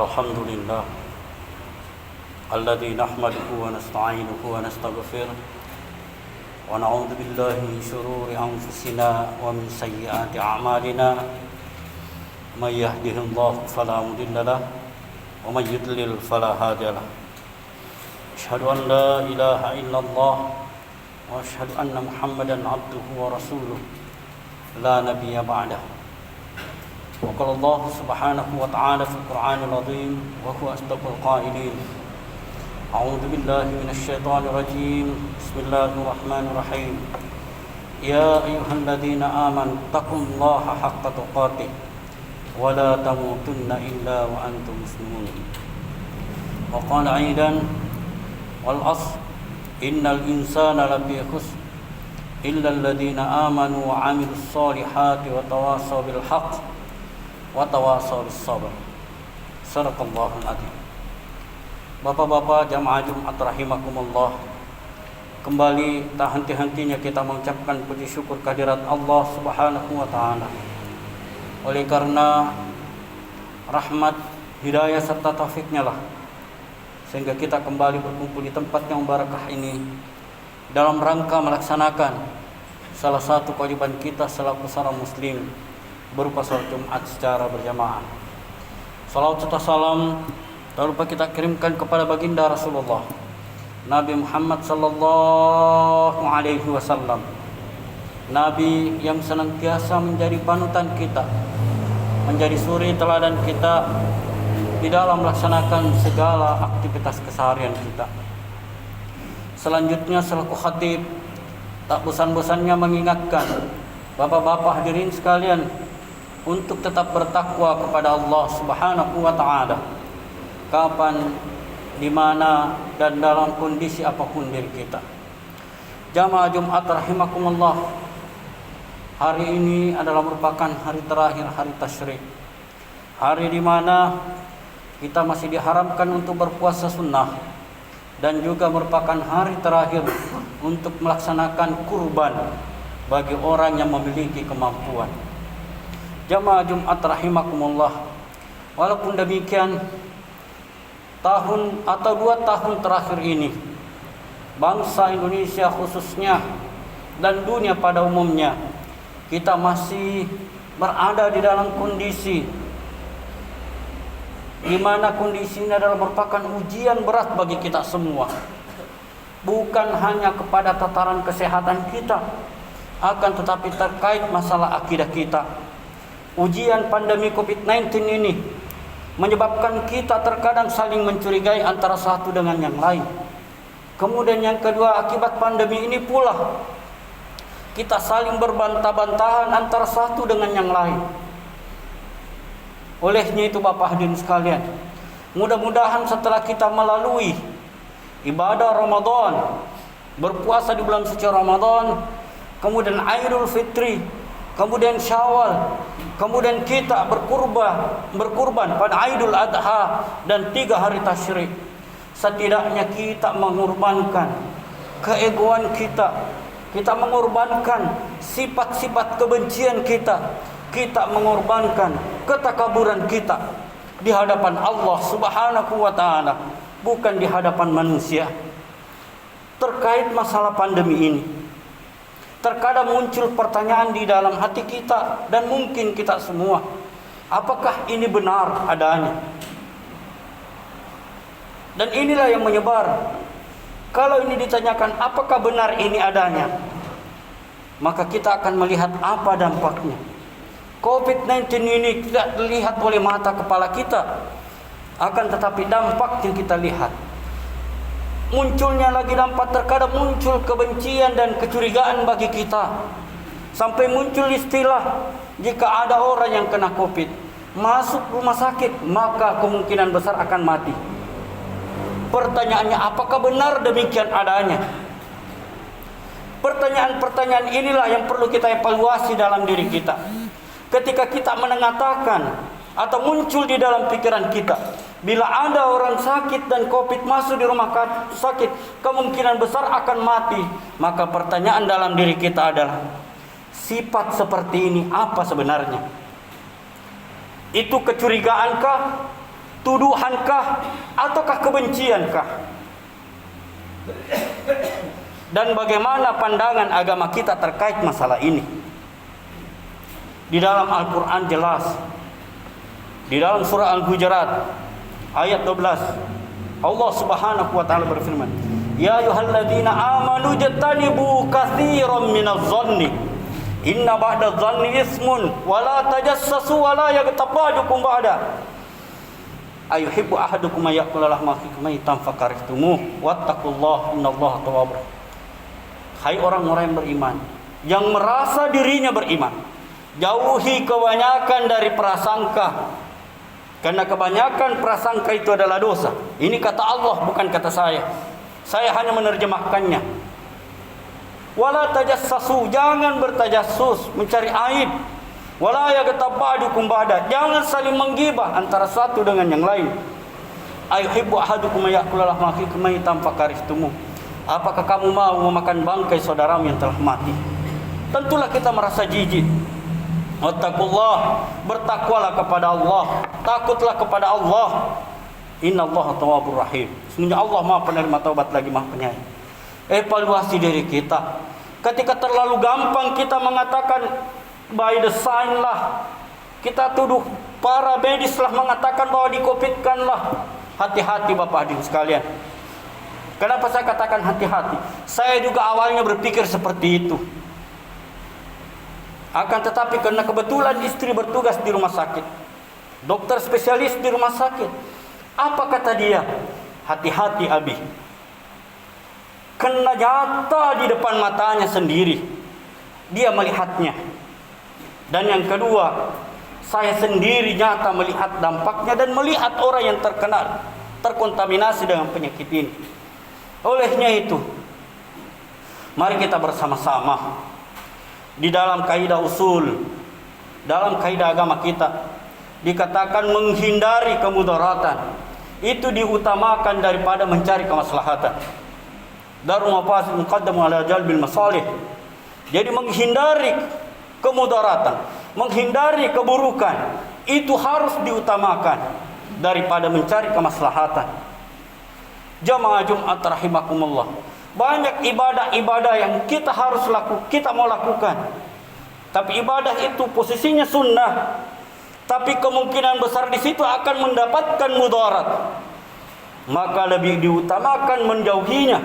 الحمد لله الذي نحمده ونستعينه ونستغفره ونعوذ بالله من شرور أنفسنا ومن سيئات أعمالنا من يهده الله فلا مضل له ومن يضلل فلا هادي له أشهد أن لا إله إلا الله وأشهد أن محمدا عبده ورسوله لا نبي بعده وقال الله سبحانه وتعالى في القرآن العظيم وهو أصدق القائلين أعوذ بالله من الشيطان الرجيم بسم الله الرحمن الرحيم يا أيها الذين آمنوا اتقوا الله حق تقاته ولا تموتن إلا وأنتم مسلمون وقال أيضا والعصر إن الإنسان لفي خسر إلا الذين آمنوا وعملوا الصالحات وتواصوا بالحق وتواصوا بالصبر Sadaqallahul Adzim. Bapak-bapak jamaah Jumat rahimakumullah, kembali tak henti-hentinya kita mengucapkan puji syukur kehadirat Allah Subhanahu wa taala. Oleh karena rahmat, hidayah serta taufiknya lah sehingga kita kembali berkumpul di tempat yang barakah ini dalam rangka melaksanakan salah satu kewajiban kita selaku seorang muslim berupa salat Jumat secara berjamaah. Salawat serta salam tak lupa kita kirimkan kepada baginda Rasulullah Nabi Muhammad sallallahu alaihi wasallam, Nabi yang senantiasa menjadi panutan kita, menjadi suri teladan kita di dalam melaksanakan segala aktivitas keseharian kita. Selanjutnya selaku khatib tak bosan-bosannya mengingatkan bapak-bapak hadirin sekalian untuk tetap bertakwa kepada Allah Subhanahu wa taala kapan, di mana dan dalam kondisi apapun diri kita. Jamaah Jumat rahimakumullah, hari ini adalah merupakan hari terakhir hari tasyrik, hari di mana kita masih diharamkan untuk berpuasa sunnah dan juga merupakan hari terakhir untuk melaksanakan kurban bagi orang yang memiliki kemampuan. Jamaah Jumat rahimakumullah, walaupun demikian tahun atau 2 tahun terakhir ini bangsa Indonesia khususnya dan dunia pada umumnya kita masih berada di dalam kondisi di mana kondisi ini adalah merupakan ujian berat bagi kita semua, bukan hanya kepada tataran kesehatan kita, akan tetapi terkait masalah akidah kita. Ujian pandemi COVID-19 ini menyebabkan kita terkadang saling mencurigai antara satu dengan yang lain. Kemudian yang kedua, akibat pandemi ini pula kita saling berbantah-bantahan antara satu dengan yang lain. Olehnya itu Bapak hadirin sekalian, mudah-mudahan setelah kita melalui ibadah Ramadan, berpuasa di bulan suci Ramadan, kemudian Idul Fitri, kemudian Syawal, kemudian kita berkurban pada Idul Adha dan 3 hari tasyrik, setidaknya kita mengorbankan keegoan kita mengorbankan sifat-sifat kebencian kita mengorbankan ketakaburan kita di hadapan Allah Subhanahu wa taala, bukan di hadapan manusia. Terkait masalah pandemi ini, terkadang muncul pertanyaan di dalam hati kita dan mungkin kita semua, apakah ini benar adanya? Dan inilah yang menyebar. Kalau ini ditanyakan apakah benar ini adanya, maka kita akan melihat apa dampaknya. COVID-19 ini tidak dilihat oleh mata kepala kita, akan tetapi dampak yang kita lihat. Munculnya lagi dampak, terkadang muncul kebencian dan kecurigaan bagi kita. Sampai muncul istilah, jika ada orang yang kena COVID masuk rumah sakit, maka kemungkinan besar akan mati. Pertanyaannya, apakah benar demikian adanya? Pertanyaan-pertanyaan inilah yang perlu kita evaluasi dalam diri kita. Ketika kita mengatakan atau muncul di dalam pikiran kita, bila ada orang sakit dan COVID masuk di rumah sakit, kemungkinan besar akan mati. Maka pertanyaan dalam diri kita adalah, sifat seperti ini apa sebenarnya? Itu kecurigaankah? Tuduhankah ataukah kebenciankah? Dan bagaimana pandangan agama kita terkait masalah ini? Di dalam Al-Quran jelas. Di dalam surah Al-Hujurat ayat 12, Allah Subhanahu wa taala berfirman, "Ya ayyuhalladzina amanu jtanibu katsiran minadh-dhanni inna ba'dadh-dhanni ismun wa la tajassasu wa la yaghtab ba'dukum ba'da ayuhibbu ahadukum ya'kula lahma akhihi maytan fakarihtumuh wattaqullaha innallaha tawwabur." Hai orang-orang yang beriman, yang merasa dirinya beriman, jauhi kebanyakan dari prasangka, karena kebanyakan prasangka itu adalah dosa. Ini kata Allah, bukan kata saya. Saya hanya menerjemahkannya. Wala tajassasu, jangan bertajassus, mencari aib. Wala yaghtab ba'dukum ba'da, jangan saling menggibah antara satu dengan yang lain. Ayuhibbu ahadukum ya'kula lahma akhihi maytan fakarihtumuh. Apakah kamu mau memakan bangkai saudaramu yang telah mati? Tentulah kita merasa jijik. Wattaqullah, bertakwalah kepada Allah, takutlah kepada Allah. Innallaha tawwabur rahim. Sesungguhnya Allah Maha penerima taubat lagi Maha penyayang. Evaluasi diri kita. Ketika terlalu gampang kita mengatakan by the sign lah, kita tuduh para medis lah mengatakan bahwa di-COVID-kan lah. Hati-hati Bapak hadirin sekalian. Kenapa saya katakan hati-hati? Saya juga awalnya berpikir seperti itu. Akan tetapi karena kebetulan istri bertugas di rumah sakit, dokter spesialis di rumah sakit, apa kata dia? Hati-hati Abi. Kena nyata di depan matanya sendiri, dia melihatnya. Dan yang kedua, saya sendiri nyata melihat dampaknya dan melihat orang yang terkena, terkontaminasi dengan penyakit ini. Olehnya itu, mari kita bersama-sama di dalam kaidah usul, dalam kaidah agama kita dikatakan menghindari kemudaratan itu diutamakan daripada mencari kemaslahatan. Darul mafasid muqaddamu ala jalbil masalih. Jadi menghindari kemudaratan, menghindari keburukan itu harus diutamakan daripada mencari kemaslahatan. Jamaah Jumat rahimakumullah. Banyak ibadah-ibadah yang kita harus kita mau lakukan. Tapi ibadah itu posisinya sunnah. Tapi kemungkinan besar di situ akan mendapatkan mudarat. Maka lebih diutamakan menjauhinya.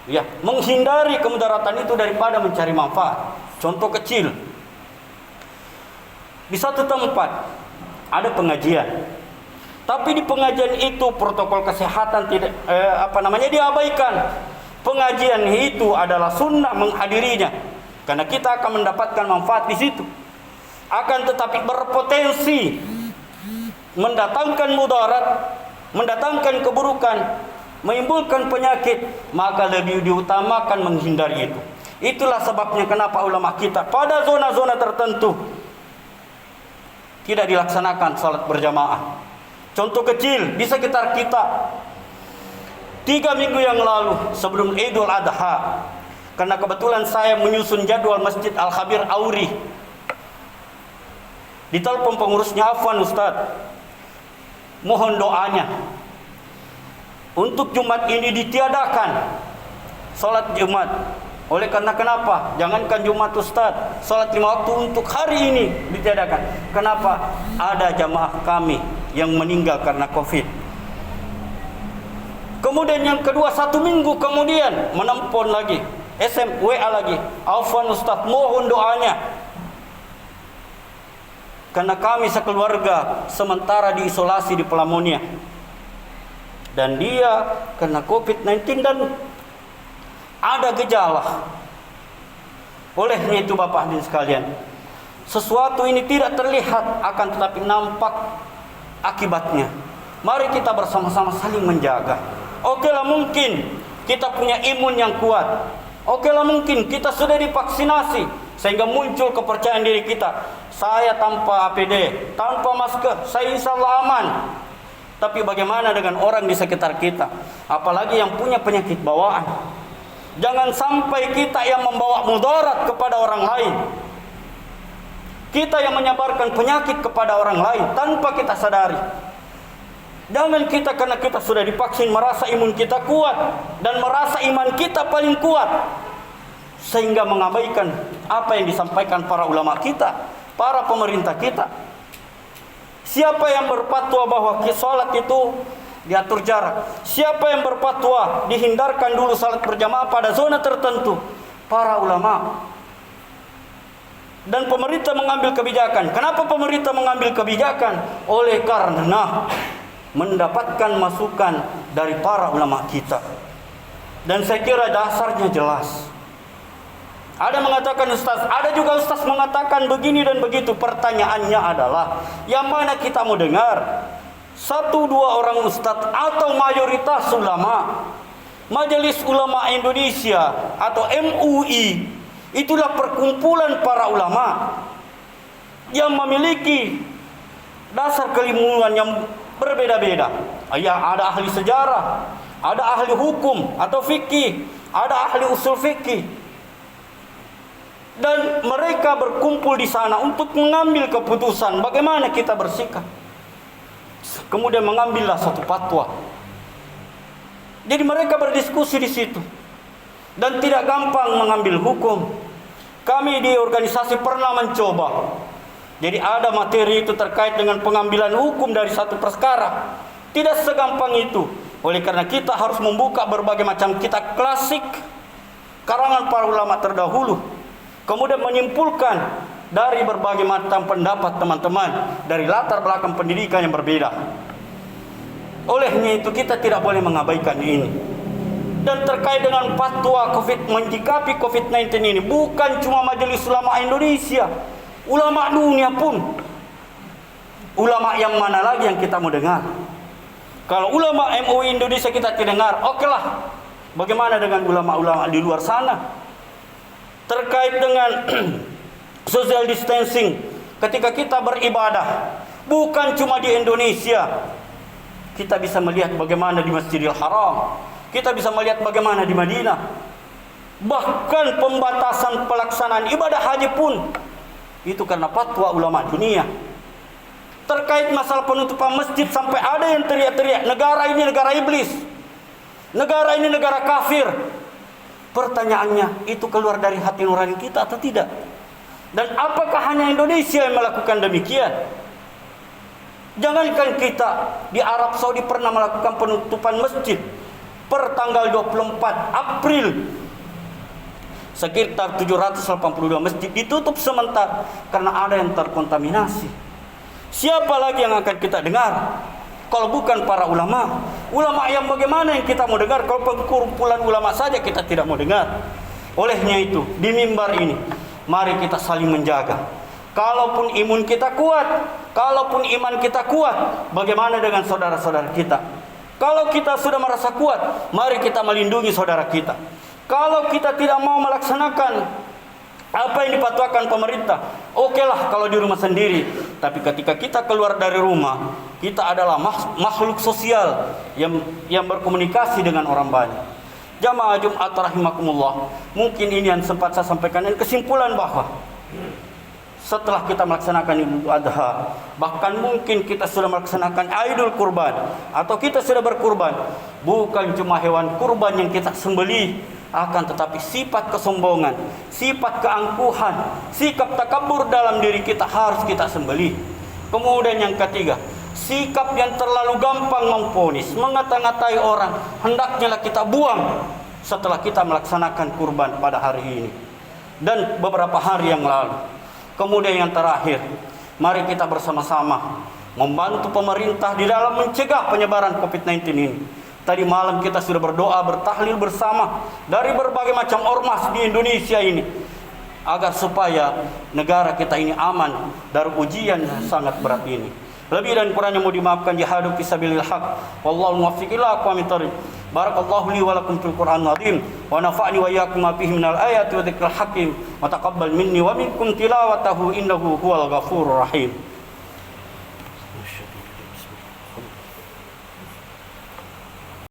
Ya, menghindari kemudaratan itu daripada mencari manfaat. Contoh kecil. Di suatu tempat ada pengajian. Tapi di pengajian itu protokol kesehatan diabaikan. Pengajian itu adalah sunnah menghadirinya, karena kita akan mendapatkan manfaat di situ. Akan tetapi berpotensi mendatangkan mudarat, mendatangkan keburukan, menimbulkan penyakit, maka lebih diutamakan menghindari itu. Itulah sebabnya kenapa ulama kita pada zona-zona tertentu tidak dilaksanakan salat berjamaah. Contoh kecil di sekitar kita, 3 minggu yang lalu sebelum Idul Adha, karena kebetulan saya menyusun jadwal Masjid Al-Khabir Auri, ditelepon pengurusnya, "Afwan Ustaz, mohon doanya untuk Jumat ini ditiadakan salat Jumat." Oleh karena kenapa? Jangankan Jumat Ustaz, salat 5 waktu untuk hari ini ditiadakan. Kenapa? Ada jamaah kami yang meninggal karena COVID. Kemudian yang kedua, 1 minggu kemudian menelpon lagi, WA lagi, "Afwan Ustaz, mohon doanya, karena kami sekeluarga sementara diisolasi di Pelamonia, dan dia kena COVID-19 dan ada gejala." Olehnya itu Bapak hadirin sekalian, sesuatu ini tidak terlihat akan tetapi nampak akibatnya. Mari kita bersama-sama saling menjaga. Okelah mungkin kita punya imun yang kuat. Okelah mungkin kita sudah divaksinasi sehingga muncul kepercayaan diri kita. Saya tanpa APD, tanpa masker, saya insya Allah aman. Tapi bagaimana dengan orang di sekitar kita? Apalagi yang punya penyakit bawaan. Jangan sampai kita yang membawa mudarat kepada orang lain. Kita yang menyebarkan penyakit kepada orang lain tanpa kita sadari. Jangan kita karena kita sudah divaksin merasa imun kita kuat dan merasa iman kita paling kuat, sehingga mengabaikan apa yang disampaikan para ulama kita, para pemerintah kita. Siapa yang berfatwa bahwa sholat itu diatur jarak? Siapa yang berfatwa dihindarkan dulu salat berjamaah pada zona tertentu? Para ulama. Dan pemerintah mengambil kebijakan. Kenapa pemerintah mengambil kebijakan? Oleh karena mendapatkan masukan dari para ulama kita. Dan saya kira dasarnya jelas. Ada mengatakan ustaz, ada juga ustaz mengatakan begini dan begitu. Pertanyaannya adalah, yang mana kita mau dengar? 1-2 orang ustaz atau mayoritas ulama? Majelis Ulama Indonesia atau MUI, itulah perkumpulan para ulama yang memiliki dasar keilmuan yang berbeda-beda. Ya, ada ahli sejarah, ada ahli hukum atau fikih, ada ahli usul fikih. Dan mereka berkumpul di sana untuk mengambil keputusan bagaimana kita bersikap. Kemudian mengambillah satu fatwa. Jadi mereka berdiskusi di situ. Dan tidak gampang mengambil hukum. Kami di organisasi pernah mencoba. Jadi ada materi itu terkait dengan pengambilan hukum dari satu perkara. Tidak segampang itu. Oleh karena kita harus membuka berbagai macam kitab klasik karangan para ulama terdahulu. Kemudian menyimpulkan dari berbagai macam pendapat teman-teman dari latar belakang pendidikan yang berbeda. Olehnya itu kita tidak boleh mengabaikan ini. Dan terkait dengan fatwa menyikapi COVID-19 ini, bukan cuma Majelis Ulama Indonesia, ulama dunia pun. Ulama yang mana lagi yang kita mau dengar? Kalau ulama MUI Indonesia kita tidak dengar, okelah. Bagaimana dengan ulama-ulama di luar sana? Terkait dengan social distancing ketika kita beribadah, bukan cuma di Indonesia. Kita bisa melihat bagaimana di Masjidil Haram, kita bisa melihat bagaimana di Madinah. Bahkan pembatasan pelaksanaan ibadah haji pun itu karena fatwa ulama dunia. Terkait masalah penutupan masjid, sampai ada yang teriak-teriak, negara ini negara iblis, negara ini negara kafir. Pertanyaannya, itu keluar dari hati nurani kita atau tidak? Dan apakah hanya Indonesia yang melakukan demikian? Jangankan kita, di Arab Saudi pernah melakukan penutupan masjid per tanggal 24 April. Sekitar 782 masjid ditutup sementara karena ada yang terkontaminasi. Siapa lagi yang akan kita dengar kalau bukan para ulama? Ulama yang bagaimana yang kita mau dengar? Kalau perkumpulan ulama saja kita tidak mau dengar. Olehnya itu, di mimbar ini mari kita saling menjaga. Kalaupun imun kita kuat, kalaupun iman kita kuat, bagaimana dengan saudara-saudara kita? Kalau kita sudah merasa kuat, mari kita melindungi saudara kita. Kalau kita tidak mau melaksanakan apa yang dipatwakan pemerintah, okelah kalau di rumah sendiri. Tapi ketika kita keluar dari rumah, kita adalah makhluk sosial yang berkomunikasi dengan orang banyak. Jamaah Jumat rahimakumullah, mungkin ini yang sempat saya sampaikan. Dan kesimpulan bahwa setelah kita melaksanakan Idul Adha, bahkan mungkin kita sudah melaksanakan Idul Kurban, atau kita sudah berkurban, bukan cuma hewan kurban yang kita sembelih, akan tetapi sifat kesombongan, sifat keangkuhan, sikap takabur dalam diri kita harus kita sembelih. Kemudian yang ketiga, sikap yang terlalu gampang memvonis, mengata-ngatai orang, hendaknya kita buang setelah kita melaksanakan kurban pada hari ini dan beberapa hari yang lalu. Kemudian yang terakhir, mari kita bersama-sama membantu pemerintah di dalam mencegah penyebaran COVID-19 ini. Tadi malam kita sudah berdoa, bertahlil bersama dari berbagai macam ormas di Indonesia ini, agar supaya negara kita ini aman dari ujian yang sangat berat ini. Lebih dan kurangnya mau dimaafkan, jihadu fisabilillah haq. Wallahu muwaffiq ila aqwamit thoriq. Barakallahu li wa lakum fil Qur'anil azim wa nafa'ni wa iyyakum ma fihi minal ayati wa dzikril hakim wa taqabbal minni wa minkum tilawatahu innahu huwal ghafurur rahim.